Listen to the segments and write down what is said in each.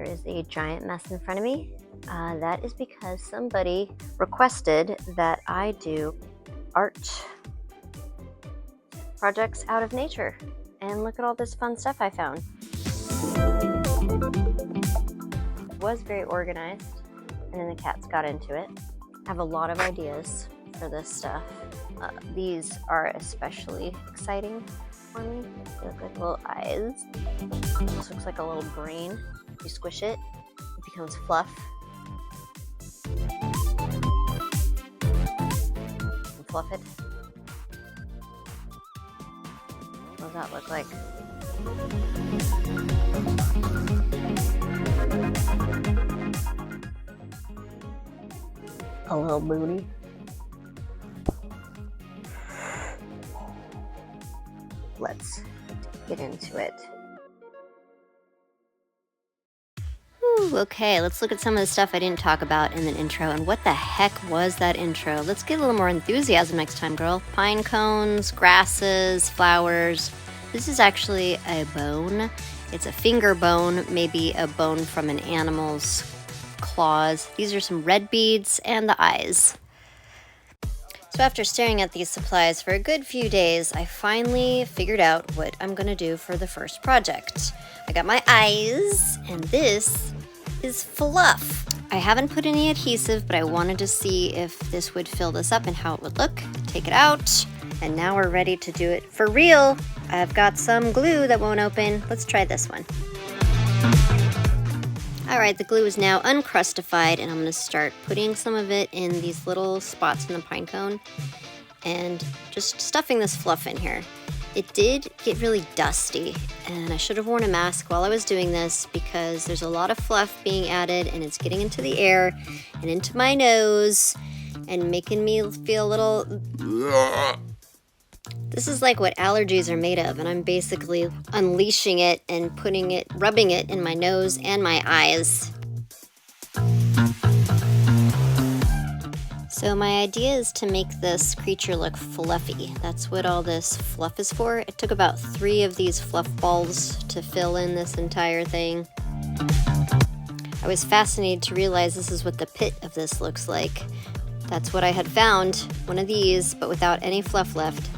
There is a giant mess in front of me. That is because somebody requested that I do art projects out of nature. And look at all this fun stuff I found. It was very organized, and then the cats got into it. I have a lot of ideas for this stuff. These are especially exciting for me. They look like little eyes. This looks like a little brain. You squish it, it becomes fluff. And fluff it. What does that look like? A little booty. Let's get into it. Okay, let's look at some of the stuff I didn't talk about in the intro. And what the heck was that intro? Let's get a little more enthusiasm next time, girl. Pine cones, grasses, flowers. This is actually a bone. It's a finger bone, maybe a bone from an animal's claws. These are some red beads and the eyes. So after staring at these supplies for a good few days, I finally figured out what I'm gonna do for the first project. I got my eyes, and this is fluff. I haven't put any adhesive, but I wanted to see if this would fill this up and how it would look. Take it out, and now we're ready to do it for real. I've got some glue that won't open. Let's try this one. All right, the glue is now uncrustified, and I'm gonna start putting some of it in these little spots in the pine cone and just stuffing this fluff in here. It did get really dusty, and I should have worn a mask while I was doing this because there's a lot of fluff being added, and it's getting into the air and into my nose and making me feel a little... This is like what allergies are made of, and I'm basically unleashing it and rubbing it in my nose and my eyes. So my idea is to make this creature look fluffy. That's what all this fluff is for. It took about 3 of these fluff balls to fill in this entire thing. I was fascinated to realize this is what the pit of this looks like. That's what I had found, one of these, but without any fluff left.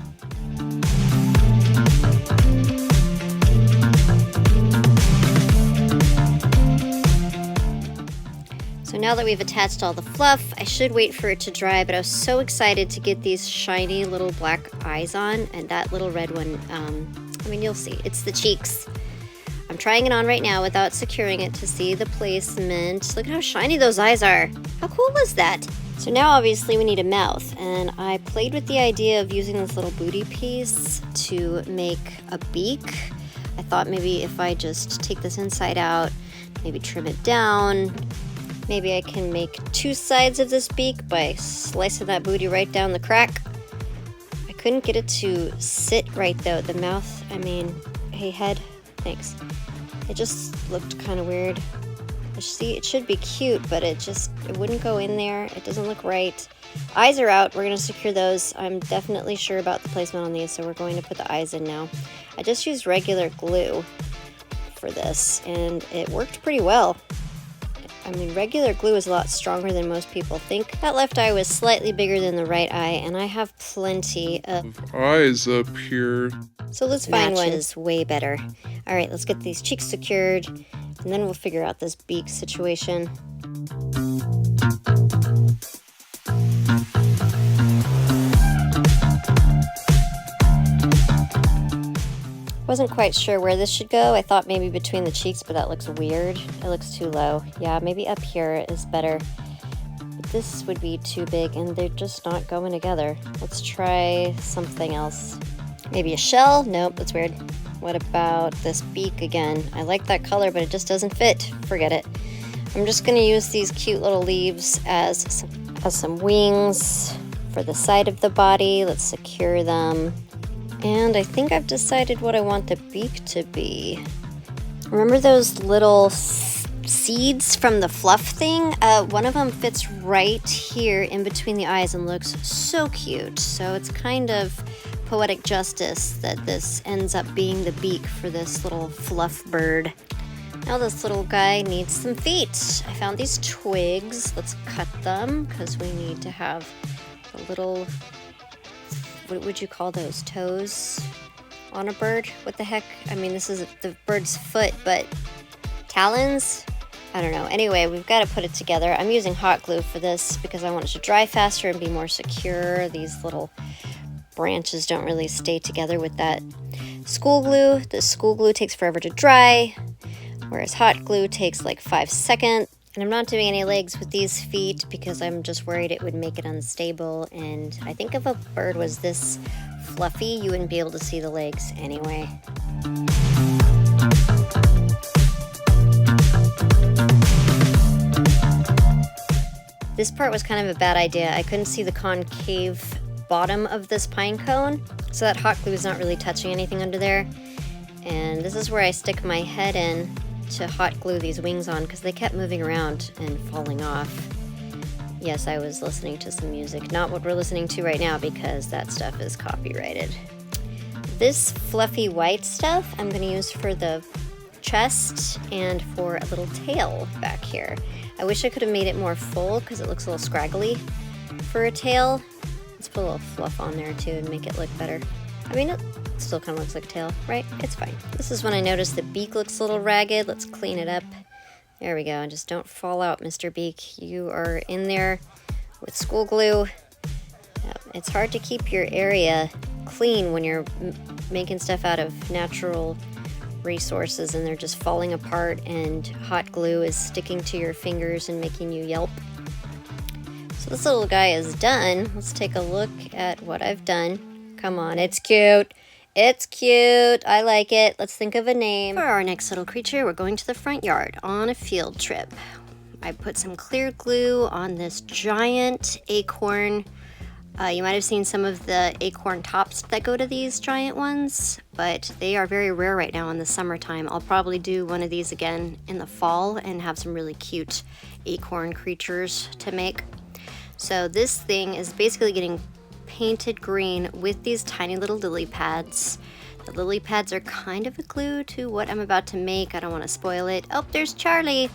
So now that we've attached all the fluff, I should wait for it to dry, but I was so excited to get these shiny little black eyes on, and that little red one, I mean, you'll see, it's the cheeks. I'm trying it on right now without securing it to see the placement. Look at how shiny those eyes are. How cool is that? So now obviously we need a mouth, and I played with the idea of using this little booty piece to make a beak. I thought maybe if I just take this inside out, maybe trim it down, maybe I can make 2 sides of this beak by slicing that booty right down the crack. I couldn't get it to sit right though. The mouth, I mean, hey head, thanks. It just looked kind of weird. See, it should be cute, but it wouldn't go in there. It doesn't look right. Eyes are out. We're going to secure those. I'm definitely sure about the placement on these, so we're going to put the eyes in now. I just used regular glue for this, and it worked pretty well. I mean, regular glue is a lot stronger than most people think. That left eye was slightly bigger than the right eye, and I have plenty of eyes up here. So let's find one that's way better. All right, let's get these cheeks secured, and then we'll figure out this beak situation. Wasn't quite sure where this should go. I thought maybe between the cheeks, but that looks weird. It looks too low. Yeah, maybe up here is better. But this would be too big, and they're just not going together. Let's try something else. Maybe a shell? Nope, that's weird. What about this beak again? I like that color, but it just doesn't fit. Forget it. I'm just gonna use these cute little leaves as some wings for the side of the body. Let's secure them. And I think I've decided what I want the beak to be. Remember those little seeds from the fluff thing? One of them fits right here in between the eyes and looks so cute. So it's kind of poetic justice that this ends up being the beak for this little fluff bird. Now this little guy needs some feet. I found these twigs. Let's cut them because we need to have a little, what would you call those, toes on a bird? What the heck? I mean, this is the bird's foot, but talons? I don't know. Anyway, we've got to put it together. I'm using hot glue for this because I want it to dry faster and be more secure. These little branches don't really stay together with that school glue. The school glue takes forever to dry, whereas hot glue takes like 5 seconds. And I'm not doing any legs with these feet because I'm just worried it would make it unstable. And I think if a bird was this fluffy, you wouldn't be able to see the legs anyway. This part was kind of a bad idea. I couldn't see the concave bottom of this pine cone, so that hot glue is not really touching anything under there. And this is where I stick my head in to hot glue these wings on because they kept moving around and falling off. Yes, I was listening to some music, not what we're listening to right now because that stuff is copyrighted. This fluffy white stuff I'm going to use for the chest and for a little tail back here. I wish I could have made it more full because it looks a little scraggly for a tail. Let's put a little fluff on there too and make it look better. I mean, it still kind of looks like a tail, right? It's fine. This is when I noticed the beak looks a little ragged. Let's clean it up. There we go. Just don't fall out, Mr. Beak. You are in there with school glue. Yep. It's hard to keep your area clean when you're making stuff out of natural resources and they're just falling apart and hot glue is sticking to your fingers and making you yelp. So this little guy is done. Let's take a look at what I've done. Come on, it's cute. It's cute. I like it. Let's think of a name. For our next little creature, we're going to the front yard on a field trip. I put some clear glue on this giant acorn. You might have seen some of the acorn tops that go to these giant ones, but they are very rare right now in the summertime. I'll probably do one of these again in the fall and have some really cute acorn creatures to make. So this thing is basically getting painted green with these tiny little lily pads. The lily pads are kind of a clue to what I'm about to make. I don't want to spoil it. Oh, there's Charlie.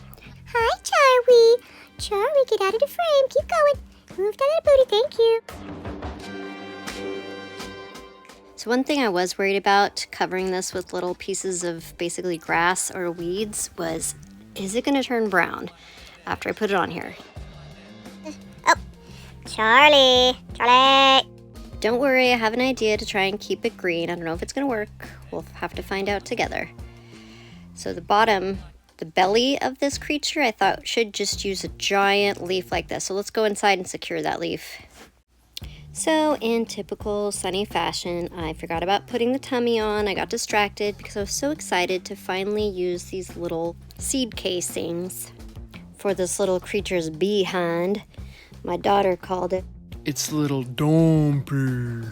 Hi, Charlie. Charlie, get out of the frame. Keep going. Moved out of the booty, thank you. So one thing I was worried about covering this with little pieces of basically grass or weeds was, is it going to turn brown after I put it on here? Oh, Charlie. Don't worry, I have an idea to try and keep it green. I don't know if it's going to work. We'll have to find out together. So the bottom, the belly of this creature, I thought should just use a giant leaf like this. So let's go inside and secure that leaf. So in typical Sunny fashion, I forgot about putting the tummy on. I got distracted because I was so excited to finally use these little seed casings for this little creature's behind. My daughter called it. It's little dumpy.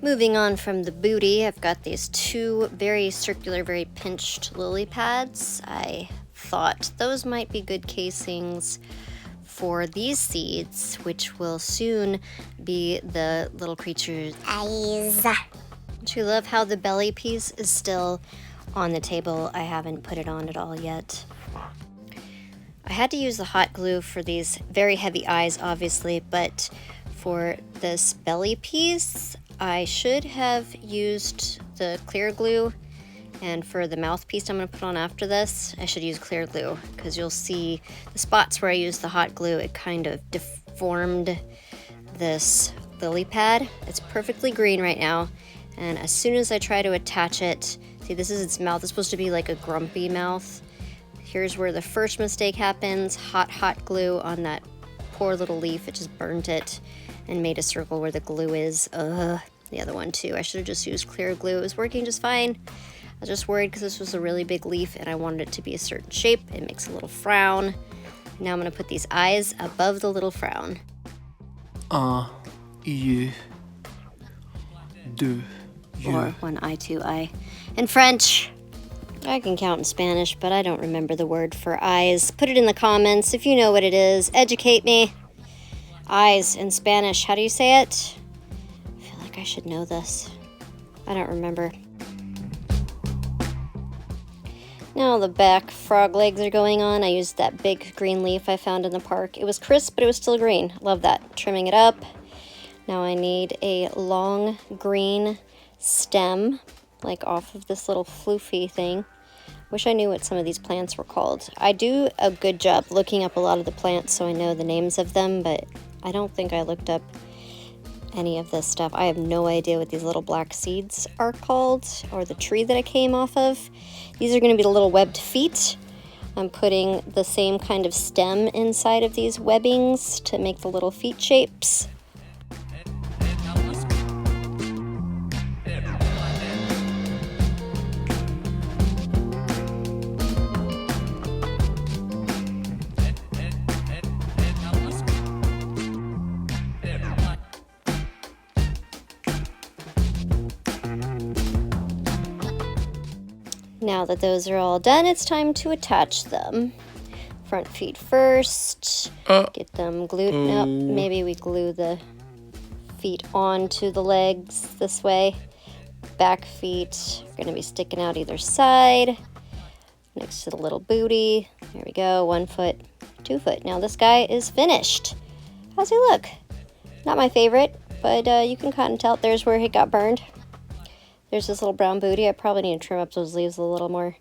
Moving on from the booty, I've got these two very circular, very pinched lily pads. I thought those might be good casings for these seeds, which will soon be the little creature's Eyes. Don't you love how the belly piece is still on the table? I haven't put it on at all yet. I had to use the hot glue for these very heavy eyes, obviously, but for this belly piece, I should have used the clear glue, and for the mouthpiece I'm going to put on after this, I should use clear glue, because you'll see the spots where I used the hot glue, it kind of deformed this lily pad. It's perfectly green right now, and as soon as I try to attach it, see, this is its mouth. It's supposed to be like a grumpy mouth. Here's where the first mistake happens. Hot glue on that poor little leaf. It just burnt it and made a circle where the glue is. The other one too. I should have just used clear glue. It was working just fine. I was just worried because this was a really big leaf and I wanted it to be a certain shape. It makes a little frown. Now I'm going to put these eyes above the little frown. You. Do. You. Or one eye, two eye. In French. I can count in Spanish, but I don't remember the word for eyes. Put it in the comments if you know what it is. Educate me. Eyes in Spanish. How do you say it? I feel like I should know this. I don't remember. Now the back frog legs are going on. I used that big green leaf I found in the park. It was crisp, but it was still green. Love that. Trimming it up. Now I need a long green stem, like off of this little floofy thing. Wish I knew what some of these plants were called. I do a good job looking up a lot of the plants so I know the names of them, but I don't think I looked up any of this stuff. I have no idea what these little black seeds are called, or the tree that I came off of. These are going to be the little webbed feet. I'm putting the same kind of stem inside of these webbings to make the little feet shapes. Now that those are all done, it's time to attach them. Front feet first. Get them glued. Nope, maybe we glue the feet onto the legs this way. Back feet are going to be sticking out either side. Next to the little booty. There we go. 1 foot, 2 foot. Now this guy is finished. How's he look? Not my favorite, but you can kind of tell. There's where he got burned. There's this little brown booty. I probably need to trim up those leaves a little more.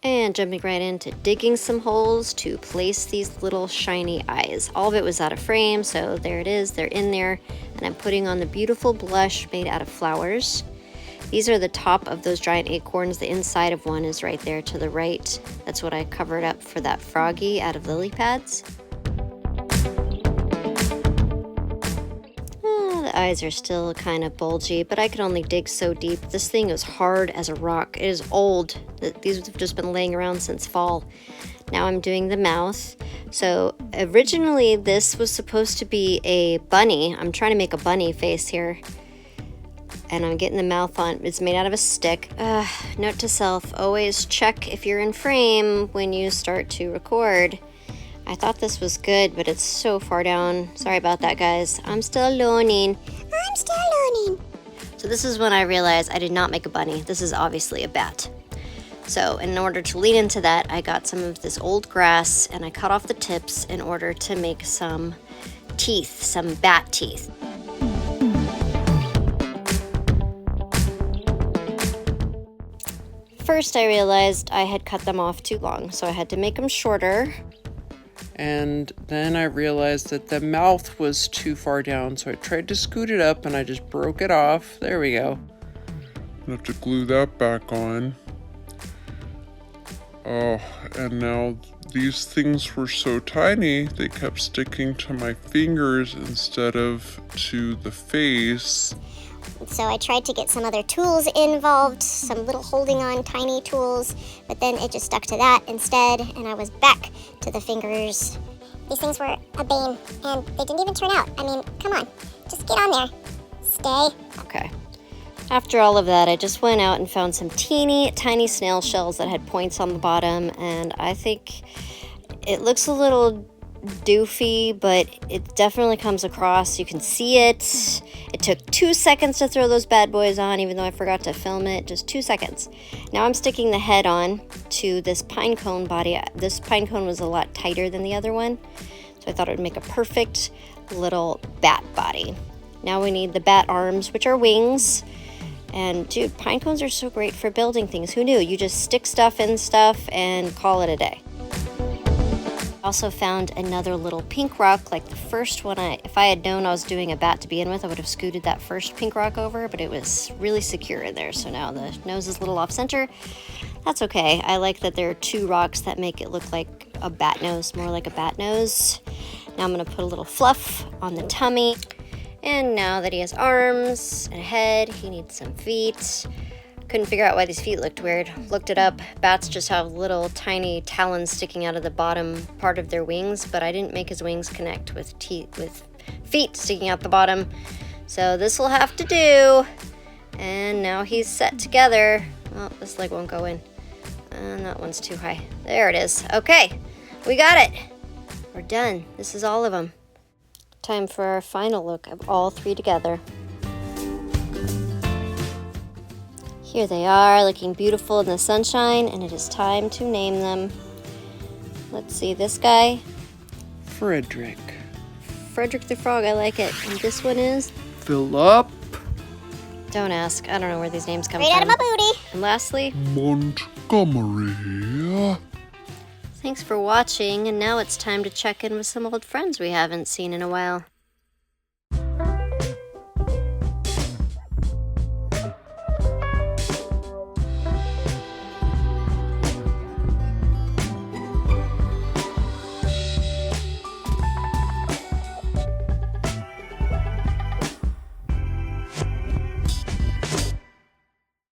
And jumping right into digging some holes to place these little shiny eyes. All of it was out of frame, so there it is. They're in there. And I'm putting on the beautiful blush made out of flowers. These are the top of those giant acorns. The inside of one is right there to the right. That's what I covered up for that froggy out of lily pads. The eyes are still kind of bulgy, but I can only dig so deep. This thing is hard as a rock. It is old. These have just been laying around since fall. Now I'm doing the mouth. So originally this was supposed to be a bunny. I'm trying to make a bunny face here. And I'm getting the mouth on. It's made out of a stick. Note to self, always check if you're in frame when you start to record. I thought this was good, but it's so far down. Sorry about that, guys. I'm still learning. So this is when I realized I did not make a bunny. This is obviously a bat. So in order to lean into that, I got some of this old grass and I cut off the tips in order to make some teeth, some bat teeth. First, I realized I had cut them off too long, so I had to make them shorter. And then I realized that the mouth was too far down, so I tried to scoot it up and I just broke it off. There we go. I have to glue that back on. Oh, and now these things were so tiny, they kept sticking to my fingers instead of to the face. So I tried to get some other tools involved, some little holding on tiny tools, but then it just stuck to that instead, and I was back to the fingers. These things were a bane, and they didn't even turn out. I mean, come on, just get on there. Stay. Okay. After all of that, I just went out and found some teeny tiny snail shells that had points on the bottom, and I think it looks a little doofy, but it definitely comes across. You can see it. It took 2 seconds to throw those bad boys on, even though I forgot to film it. Just 2 seconds. Now I'm sticking the head on to this pine cone body. This pine cone was a lot tighter than the other one, so I thought it would make a perfect little bat body. Now we need the bat arms, which are wings. And dude, pine cones are so great for building things. Who knew? You just stick stuff in stuff and call it a day. Also found another little pink rock, like the first one. If I had known I was doing a bat to begin with, I would have scooted that first pink rock over, but it was really secure in there. So now the nose is a little off center. That's okay. I like that there are 2 rocks that make it look like a bat nose, more like a bat nose. Now I'm gonna put a little fluff on the tummy. And now that he has arms and a head, he needs some feet. Couldn't figure out why these feet looked weird. Looked it up. Bats just have little tiny talons sticking out of the bottom part of their wings, but I didn't make his wings connect with feet sticking out the bottom. So this will have to do. And now he's set together. Oh, this leg won't go in. And that one's too high. There it is. Okay, we got it. We're done. This is all of them. Time for our final look of all 3 together. Here they are, looking beautiful in the sunshine, and it is time to name them. Let's see, this guy, Frederick. Frederick the Frog, I like it. And this one is, Philip. don't ask, I don't know where these names come Right out from. of my booty. And lastly, Montgomery. thanks for watching, and now it's time to check in with some old friends we haven't seen in a while.